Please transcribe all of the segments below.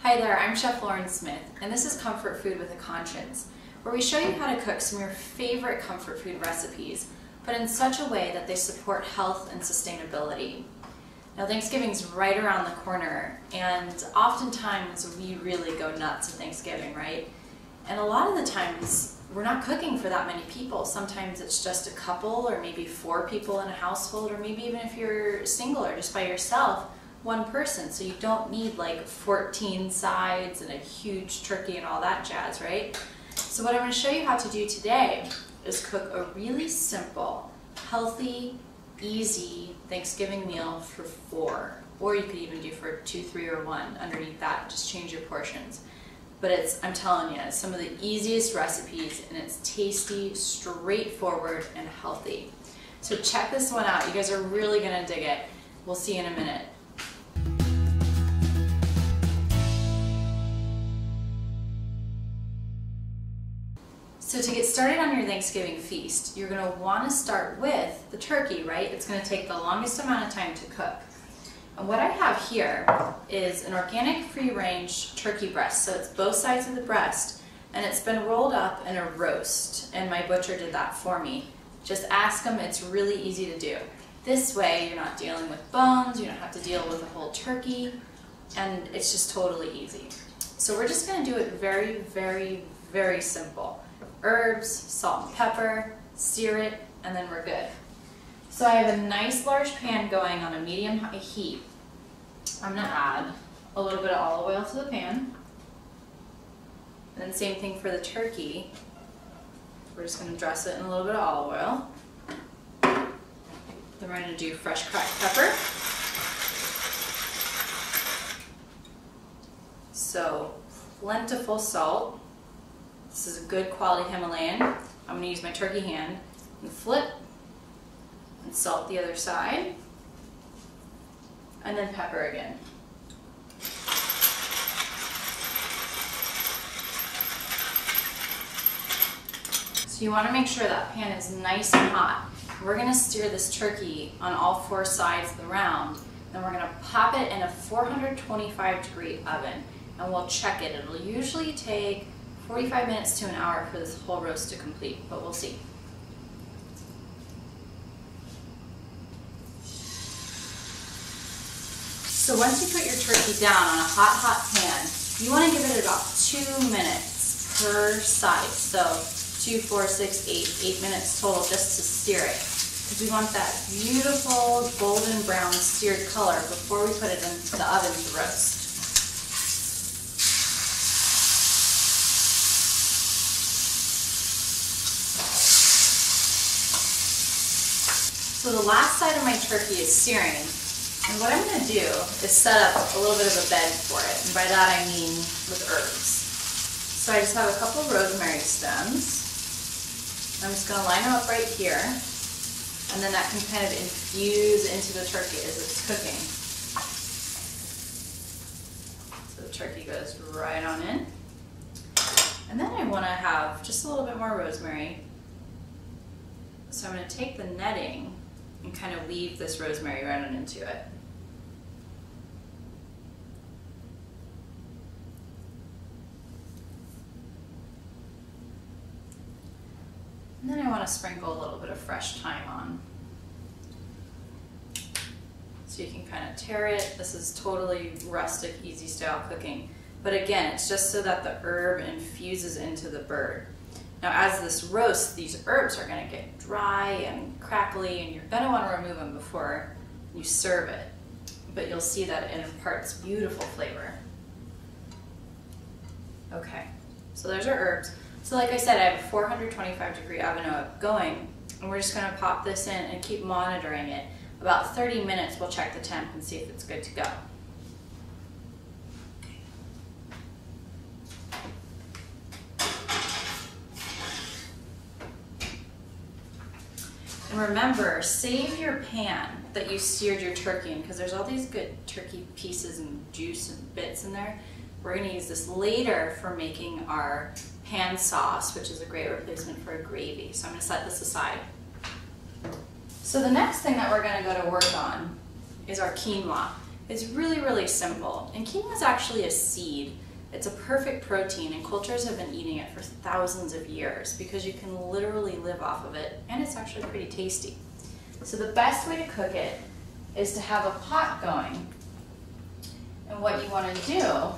Hi there, I'm Chef Lauren Smith, and this is Comfort Food with a Conscience, where we show you how to cook some of your favorite comfort food recipes, but in such a way that they support health and sustainability. Now, Thanksgiving's right around the corner, and oftentimes we really go nuts at Thanksgiving, right? And a lot of the times, we're not cooking for that many people. Sometimes it's just a couple, or maybe 4 people in a household, or maybe even if you're single or just by yourself, 1 person, so you don't need like 14 sides and a huge turkey and all that jazz, right? So what I'm going to show you how to do today is cook a really simple, healthy, easy Thanksgiving meal for 4, or you could even do for 2, 3, or 1 underneath that. Just change your portions. But it's, I'm telling you, it's some of the easiest recipes, and it's tasty, straightforward, and healthy. So check this one out. You guys are really going to dig it. We'll see you in a minute. So to get started on your Thanksgiving feast, you're going to want to start with the turkey, right? It's going to take the longest amount of time to cook. And what I have here is an organic free-range turkey breast. So it's both sides of the breast, and it's been rolled up in a roast, and my butcher did that for me. Just ask him, it's really easy to do. This way you're not dealing with bones, you don't have to deal with a whole turkey, and it's just totally easy. So we're just going to do it very, very, very simple. Herbs, salt and pepper, sear it, and then we're good. So I have a nice large pan going on a medium-high heat. I'm going to add a little bit of olive oil to the pan. And then same thing for the turkey. We're just going to dress it in a little bit of olive oil. Then we're going to do fresh cracked pepper. So plentiful salt. This is a good quality Himalayan. I'm going to use my turkey hand and flip and salt the other side, and then pepper again. So you want to make sure that pan is nice and hot. We're going to sear this turkey on all 4 sides of the round, and we're going to pop it in a 425-degree oven, and we'll check it. It'll usually take 45 minutes to an hour for this whole roast to complete, but we'll see. So once you put your turkey down on a hot pan, you want to give it about 2 minutes per side. So 2, 4, 6, 8 minutes total just to sear it. Because we want that beautiful golden brown seared color before we put it into the oven to roast. So the last side of my turkey is searing, and what I'm going to do is set up a little bit of a bed for it, and by that I mean with herbs. So I just have a couple of rosemary stems. I'm just going to line them up right here, and then that can kind of infuse into the turkey as it's cooking. So the turkey goes right on in. And then I want to have just a little bit more rosemary. So I'm going to take the netting and kind of weave this rosemary right on into it. And then I want to sprinkle a little bit of fresh thyme on. So you can kind of tear it. This is totally rustic, easy style cooking. But again, it's just so that the herb infuses into the bird. Now as this roasts, these herbs are going to get dry and crackly, and you're going to want to remove them before you serve it. But you'll see that it imparts beautiful flavor. Okay, so there's our herbs. So like I said, I have a 425-degree oven going, and we're just going to pop this in and keep monitoring it. About 30 minutes, we'll check the temp and see if it's good to go. And remember, save your pan that you seared your turkey in, because there's all these good turkey pieces and juice and bits in there. We're going to use this later for making our pan sauce, which is a great replacement for a gravy. So I'm going to set this aside. So the next thing that we're going to go to work on is our quinoa. It's really, really simple. And quinoa is actually a seed. It's a perfect protein, and cultures have been eating it for thousands of years because you can literally live off of it, and it's actually pretty tasty. So the best way to cook it is to have a pot going. And what you want to do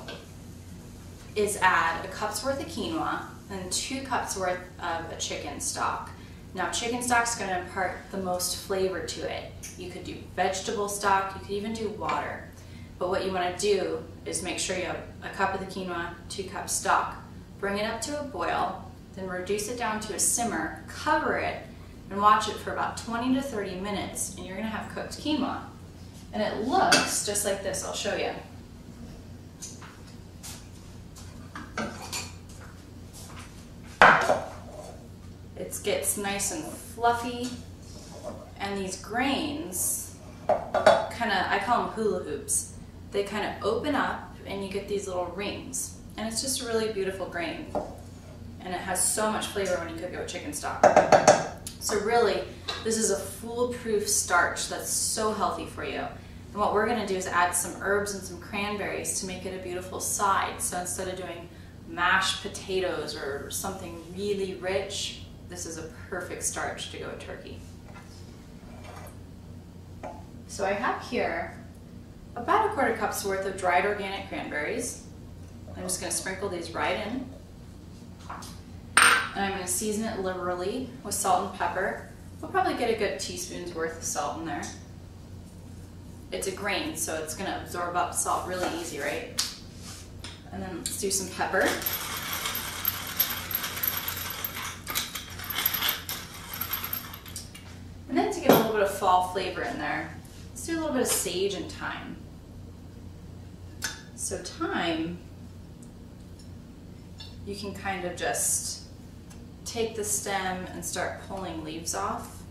is add a cup's worth of quinoa and 2 cups worth of a chicken stock. Now chicken stock's going to impart the most flavor to it. You could do vegetable stock, you could even do water. But what you want to do is make sure you have a cup of the quinoa, 2 cups stock. Bring it up to a boil, then reduce it down to a simmer, cover it, and watch it for about 20 to 30 minutes, and you're going to have cooked quinoa. And it looks just like this. I'll show you. It gets nice and fluffy, and these grains I call them hula hoops. They kind of open up and you get these little rings, and it's just a really beautiful grain, and it has so much flavor when you cook it with chicken stock. So really, this is a foolproof starch that's so healthy for you. And what we're going to do is add some herbs and some cranberries to make it a beautiful side. So instead of doing mashed potatoes or something really rich, this is a perfect starch to go with turkey. So I have here about a 1/4 cup's worth of dried organic cranberries. I'm just going to sprinkle these right in. And I'm going to season it liberally with salt and pepper. We'll probably get a good teaspoon's worth of salt in there. It's a grain, so it's going to absorb up salt really easy, right? And then let's do some pepper. And then to get a little bit of fall flavor in there, let's do a little bit of sage and thyme. So thyme, you can kind of just take the stem and start pulling leaves off.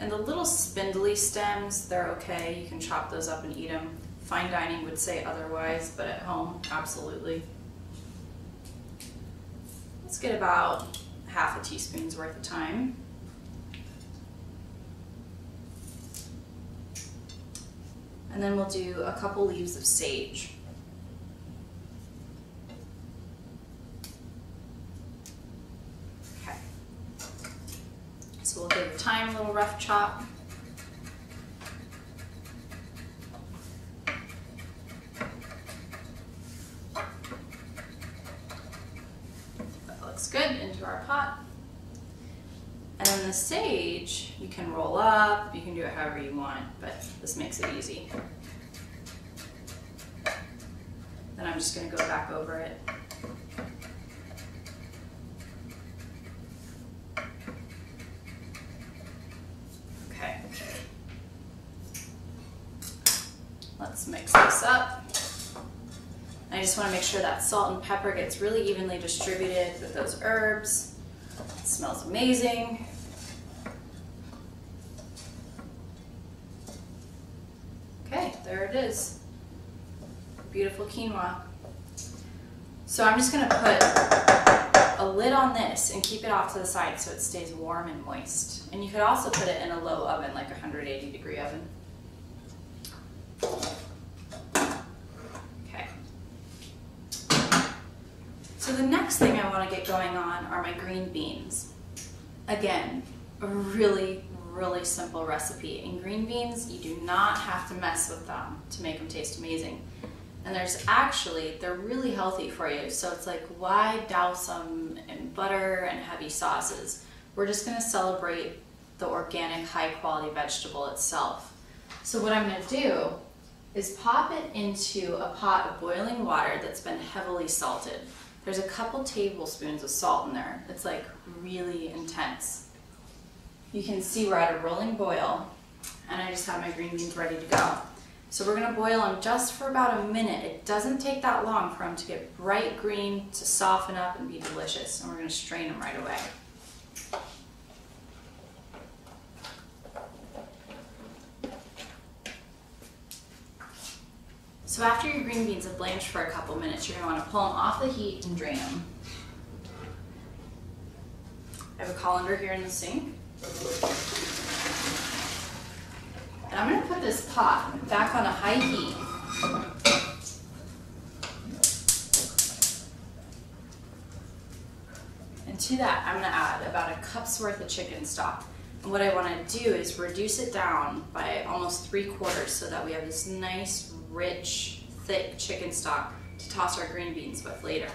And the little spindly stems, they're okay. You can chop those up and eat them. Fine dining would say otherwise, but at home, absolutely. Let's get about 1/2 teaspoon's worth of thyme. And then we'll do a couple leaves of sage. Okay. So we'll give the thyme a little rough chop. That looks good. Into our pot. And then the sage, you can roll up, you can do it however you want, but this makes it easy. Then I'm just going to go back over it. Okay. Let's mix this up. I just want to make sure that salt and pepper gets really evenly distributed with those herbs. It smells amazing. Okay, there it is. Beautiful quinoa. So I'm just going to put a lid on this and keep it off to the side so it stays warm and moist. And you could also put it in a low oven, like a 180-degree oven. Okay. So the next thing I want to get going on are my green beans. Again, a really simple recipe. In green beans, you do not have to mess with them to make them taste amazing. And they're really healthy for you. So it's like, why douse them in butter and heavy sauces? We're just going to celebrate the organic, high-quality vegetable itself. So what I'm going to do is pop it into a pot of boiling water that's been heavily salted. There's a couple tablespoons of salt in there. It's like really intense. You can see we're at a rolling boil, and I just have my green beans ready to go. So we're going to boil them just for about a minute. It doesn't take that long for them to get bright green, to soften up and be delicious. And we're going to strain them right away. So after your green beans have blanched for a couple minutes, you're going to want to pull them off the heat and drain them. I have a colander here in the sink. And I'm going to put this pot back on a high heat And to that, I'm going to add about a cup's worth of chicken stock. And what I want to do is reduce it down by almost 3/4 so that we have this nice, rich, thick chicken stock to toss our green beans with later.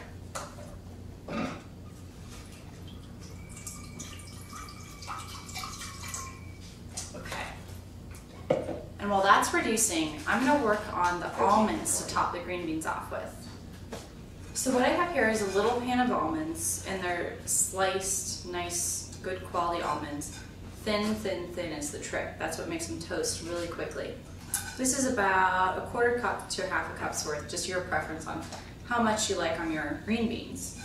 Okay. And while that's reducing, I'm going to work on the almonds to top the green beans off with. So what I have here is a little pan of almonds, and they're sliced, nice, good quality almonds. Thin, thin, thin is the trick. That's what makes them toast really quickly. This is about a 1/4 cup to 1/2 cup's worth, just your preference on how much you like on your green beans.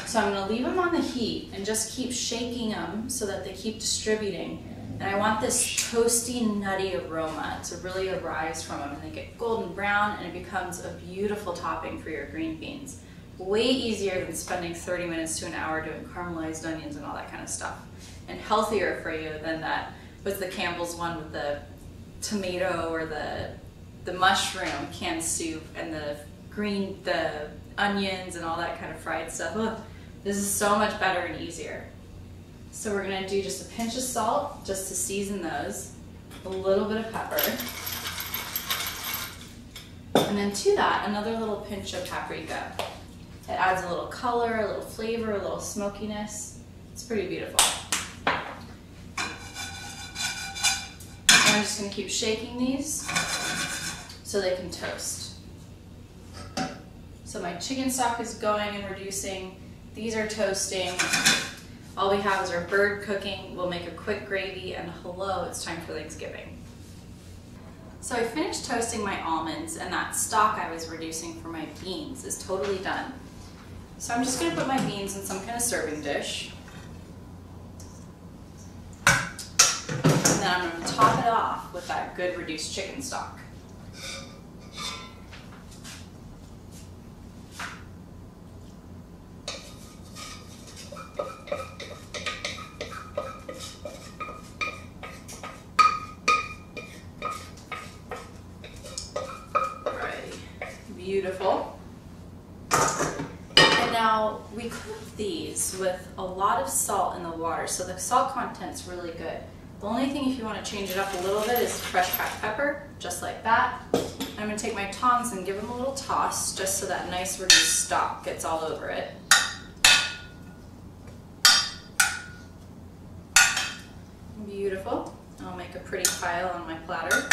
So I'm going to leave them on the heat and just keep shaking them so that they keep distributing. And I want this toasty, nutty aroma to really arise from them, and they get golden brown and it becomes a beautiful topping for your green beans. Way easier than spending 30 minutes to an hour doing caramelized onions and all that kind of stuff. And healthier for you than that was the Campbell's one with the tomato or the mushroom canned soup and the onions and all that kind of fried stuff. Ugh, this is so much better and easier. So we're going to do just a pinch of salt just to season those, a little bit of pepper, and then to that another little pinch of paprika. It adds a little color, a little flavor, a little smokiness. It's pretty beautiful. And I'm just going to keep shaking these so they can toast. So my chicken stock is going and reducing. These are toasting. All we have is our bird cooking. We'll make a quick gravy, and hello, it's time for Thanksgiving. So I finished toasting my almonds, and that stock I was reducing for my beans is totally done. So I'm just going to put my beans in some kind of serving dish. And then I'm going to top it off with that good reduced chicken stock. Beautiful. And now we cook these with a lot of salt in the water, so the salt content's really good. The only thing, if you want to change it up a little bit, is fresh cracked pepper, just like that. And I'm going to take my tongs and give them a little toss, just so that nice reduced stock gets all over it. Beautiful. I'll make a pretty pile on my platter.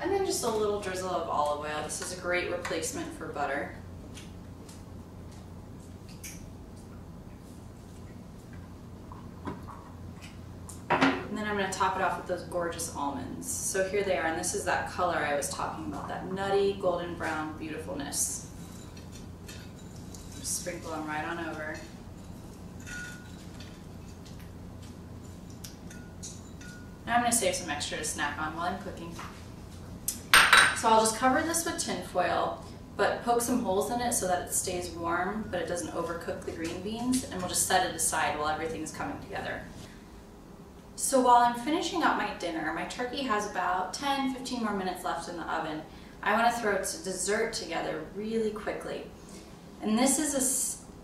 And then just a little drizzle of olive oil. This is a great replacement for butter. And then I'm going to top it off with those gorgeous almonds. So here they are, and this is that color I was talking about, that nutty golden brown beautifulness. Just sprinkle them right on over. And I'm going to save some extra to snack on while I'm cooking. So I'll just cover this with tin foil, but poke some holes in it so that it stays warm, but it doesn't overcook the green beans, and we'll just set it aside while everything's coming together. So while I'm finishing up my dinner, my turkey has about 10-15 more minutes left in the oven. I want to throw its dessert together really quickly. And this is a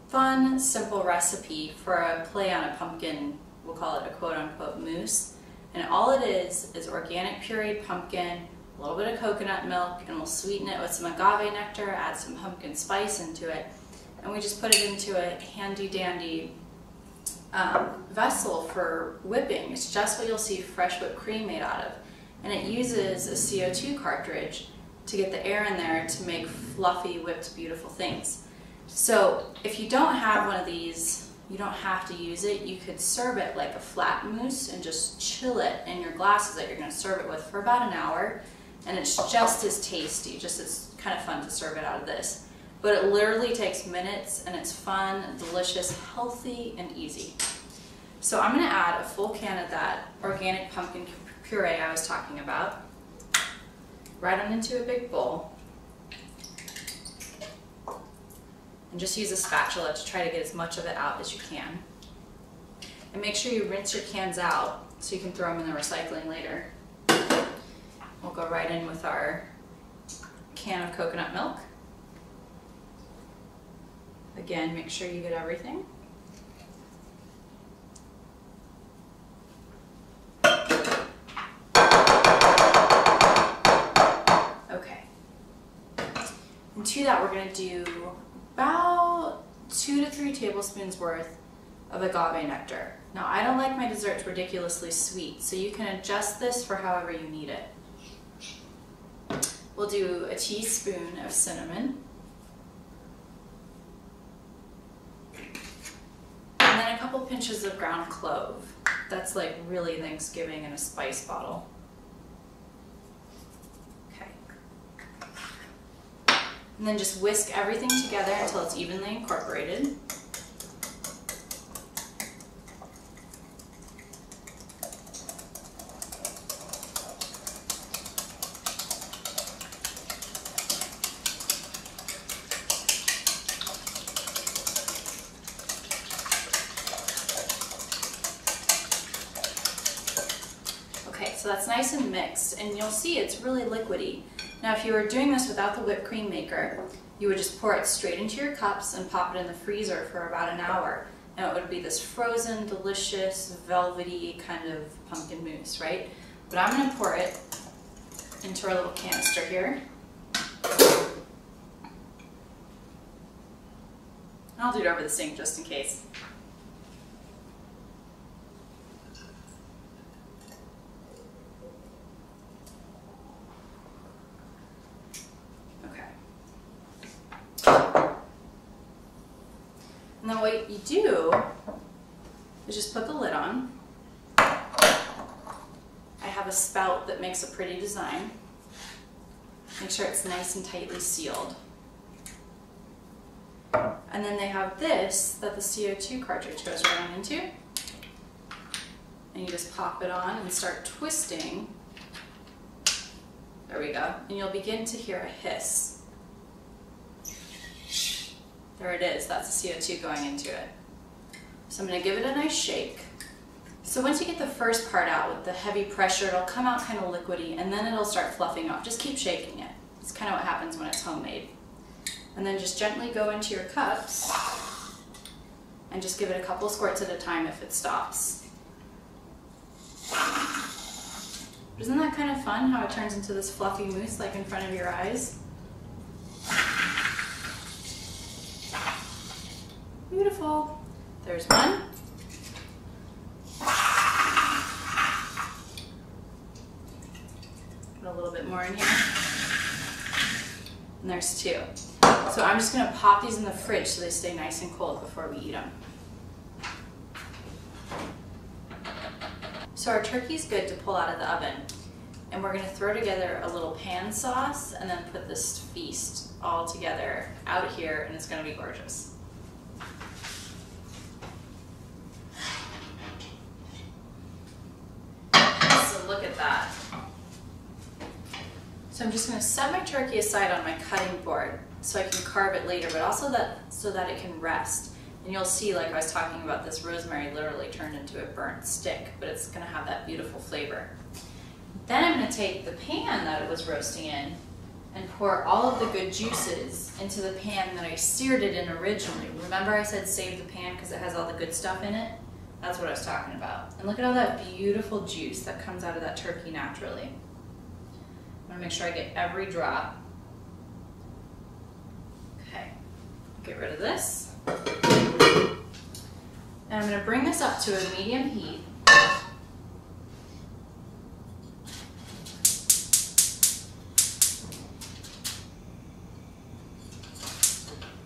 fun, simple recipe for a play on a pumpkin. We'll call it a quote-unquote mousse. And all it is organic pureed pumpkin, a little bit of coconut milk, and we'll sweeten it with some agave nectar, add some pumpkin spice into it, and we just put it into a handy-dandy vessel for whipping. It's just what you'll see fresh whipped cream made out of. And it uses a CO2 cartridge to get the air in there to make fluffy, whipped, beautiful things. So if you don't have one of these, you don't have to use it. You could serve it like a flat mousse and just chill it in your glasses that you're going to serve it with for about an hour. And it's just as tasty, just as kind of fun to serve it out of this. But it literally takes minutes, and it's fun, delicious, healthy, and easy. So I'm going to add a full can of that organic pumpkin puree I was talking about, right on into a big bowl. And just use a spatula to try to get as much of it out as you can. And make sure you rinse your cans out so you can throw them in the recycling later. We'll go right in with our can of coconut milk. Again, make sure you get everything. Okay. And to that, we're going to do about 2 to 3 tablespoons worth of agave nectar. Now, I don't like my desserts ridiculously sweet, so you can adjust this for however you need it. We'll do a teaspoon of cinnamon. And then a couple pinches of ground clove. That's like really Thanksgiving in a spice bottle. Okay. And then just whisk everything together until it's evenly incorporated. So that's nice and mixed, and you'll see it's really liquidy. Now if you were doing this without the whipped cream maker, you would just pour it straight into your cups and pop it in the freezer for about an hour. And it would be this frozen, delicious, velvety kind of pumpkin mousse, right? But I'm going to pour it into our little canister here. And I'll do it over the sink just in case. And then what you do is just put the lid on. I have a spout that makes a pretty design. Make sure it's nice and tightly sealed. And then they have this that the CO2 cartridge goes right on into. And you just pop it on and start twisting. There we go. And you'll begin to hear a hiss. There it is, that's the CO2 going into it. So I'm going to give it a nice shake. So once you get the first part out with the heavy pressure, it'll come out kind of liquidy and then it'll start fluffing up. Just keep shaking it. It's kind of what happens when it's homemade. And then just gently go into your cups and just give it a couple squirts at a time if it stops. Isn't that kind of fun how it turns into this fluffy mousse like in front of your eyes? Beautiful. There's one. Put a little bit more in here. And there's 2. So I'm just going to pop these in the fridge so they stay nice and cold before we eat them. So our turkey's good to pull out of the oven. And we're going to throw together a little pan sauce and then put this feast all together out here, and it's going to be gorgeous. Look at that. So I'm just going to set my turkey aside on my cutting board so I can carve it later, but also so that it can rest. And you'll see, like I was talking about, this rosemary literally turned into a burnt stick, but it's going to have that beautiful flavor. Then I'm going to take the pan that it was roasting in and pour all of the good juices into the pan that I seared it in originally. Remember I said save the pan because it has all the good stuff in it? That's what I was talking about. And look at all that beautiful juice that comes out of that turkey naturally. I'm going to make sure I get every drop. Okay, get rid of this. And I'm going to bring this up to a medium heat.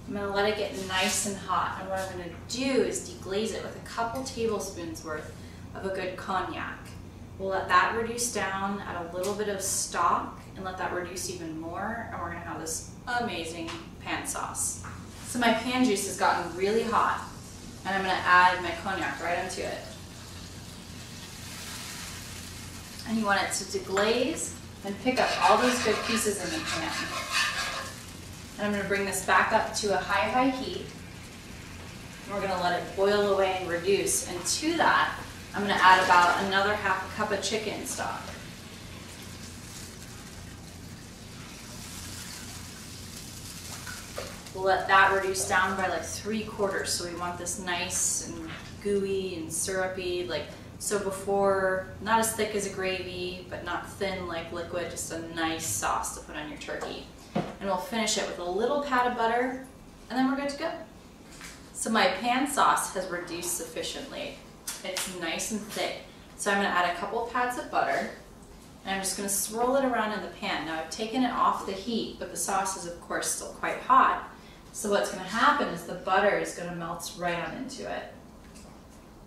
I'm going to let it get nice and hot, and what I'm going to do is deglaze it with a couple tablespoons worth of a good cognac. We'll let that reduce down, add a little bit of stock, and let that reduce even more, and we're going to have this amazing pan sauce. So my pan juice has gotten really hot, and I'm going to add my cognac right into it. And you want it to deglaze and pick up all those good pieces in the pan. And I'm going to bring this back up to a high heat. We're gonna let it boil away and reduce. And to that, I'm gonna add about another half a cup of chicken stock. We'll let that reduce down by like 3/4. So we want this nice and gooey and syrupy, like, so before, not as thick as a gravy, but not thin like liquid, just a nice sauce to put on your turkey. And we'll finish it with a little pat of butter, and then we're good to go. So my pan sauce has reduced sufficiently. It's nice and thick. So I'm gonna add a couple pats of butter, and I'm just gonna swirl it around in the pan. Now I've taken it off the heat, but the sauce is of course still quite hot. So what's gonna happen is the butter is gonna melt right on into it.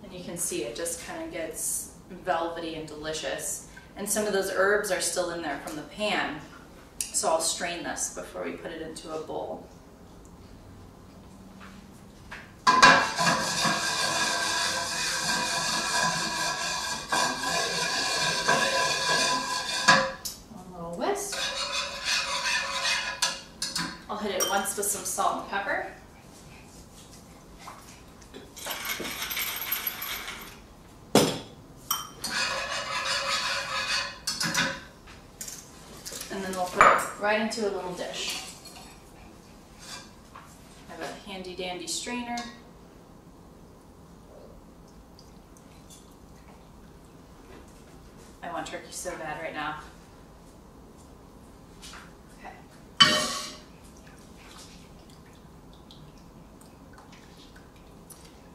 And you can see it just kind of gets velvety and delicious. And some of those herbs are still in there from the pan. So I'll strain this before we put it into a bowl. One little whisk. I'll hit it once with some salt and pepper. And then we'll put it right into a little dish. I have a handy dandy strainer. I want turkey so bad right now. Okay.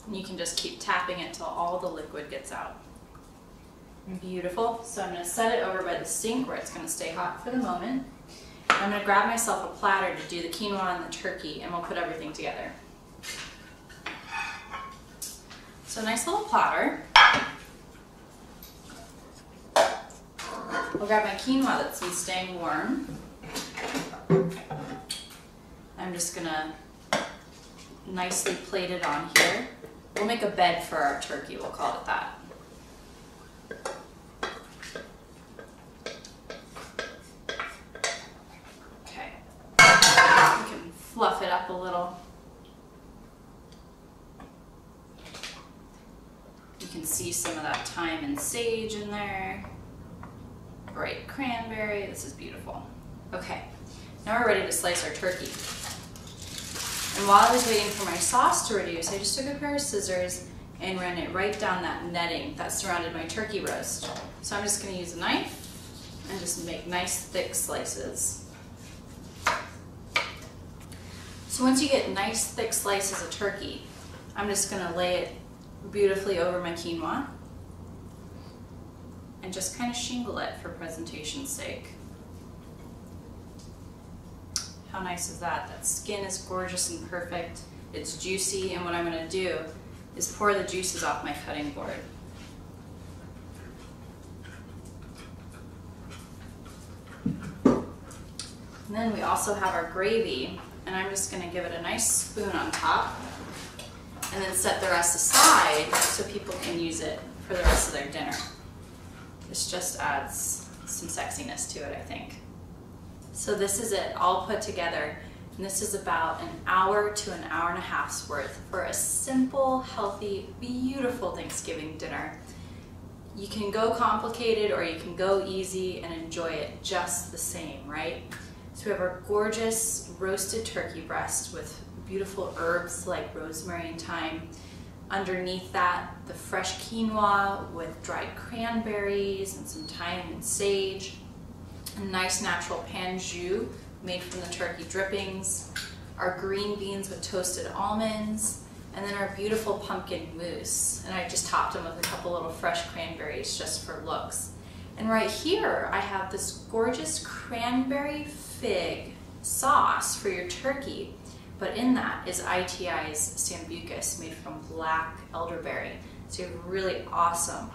And you can just keep tapping it till all the liquid gets out. Beautiful. So I'm going to set it over by the sink where it's going to stay hot for the moment. And I'm going to grab myself a platter to do the quinoa and the turkey, and we'll put everything together. So a nice little platter. I'll grab my quinoa that's been staying warm. I'm just going to nicely plate it on here. We'll make a bed for our turkey, we'll call it that. Fluff it up a little. You can see some of that thyme and sage in there. Bright cranberry, this is beautiful. Okay, now we're ready to slice our turkey. And while I was waiting for my sauce to reduce, I just took a pair of scissors and ran it right down that netting that surrounded my turkey roast. So I'm just gonna use a knife and just make nice thick slices. So once you get nice thick slices of turkey, I'm just going to lay it beautifully over my quinoa and just kind of shingle it for presentation's sake. How nice is that? That skin is gorgeous and perfect. It's juicy, and what I'm going to do is pour the juices off my cutting board. And then we also have our gravy. And I'm just going to give it a nice spoon on top and then set the rest aside so people can use it for the rest of their dinner. This just adds some sexiness to it, I think. So this is it all put together, and this is about an hour to an hour and a half's worth for a simple, healthy, beautiful Thanksgiving dinner. You can go complicated or you can go easy and enjoy it just the same, right? So we have our gorgeous roasted turkey breast with beautiful herbs like rosemary and thyme. Underneath that, the fresh quinoa with dried cranberries and some thyme and sage. A nice natural pan jus made from the turkey drippings. Our green beans with toasted almonds. And then our beautiful pumpkin mousse. And I just topped them with a couple little fresh cranberries just for looks. And right here, I have this gorgeous cranberry fig sauce for your turkey, but in that is ITI's sambucus made from black elderberry. So you have really awesome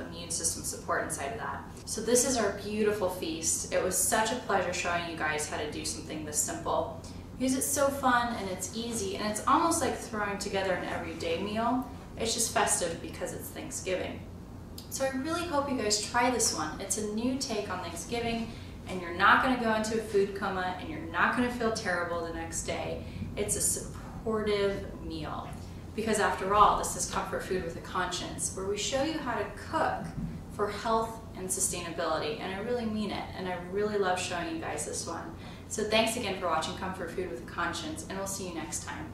immune system support inside of that. So this is our beautiful feast. It was such a pleasure showing you guys how to do something this simple, because it's so fun and it's easy, and it's almost like throwing together an everyday meal. It's just festive because it's Thanksgiving. So I really hope you guys try this one. It's a new take on Thanksgiving, and you're not going to go into a food coma, and you're not going to feel terrible the next day. It's a supportive meal. Because after all, this is Comfort Food with a Conscience, where we show you how to cook for health and sustainability. And I really mean it, and I really love showing you guys this one. So thanks again for watching Comfort Food with a Conscience, and we'll see you next time.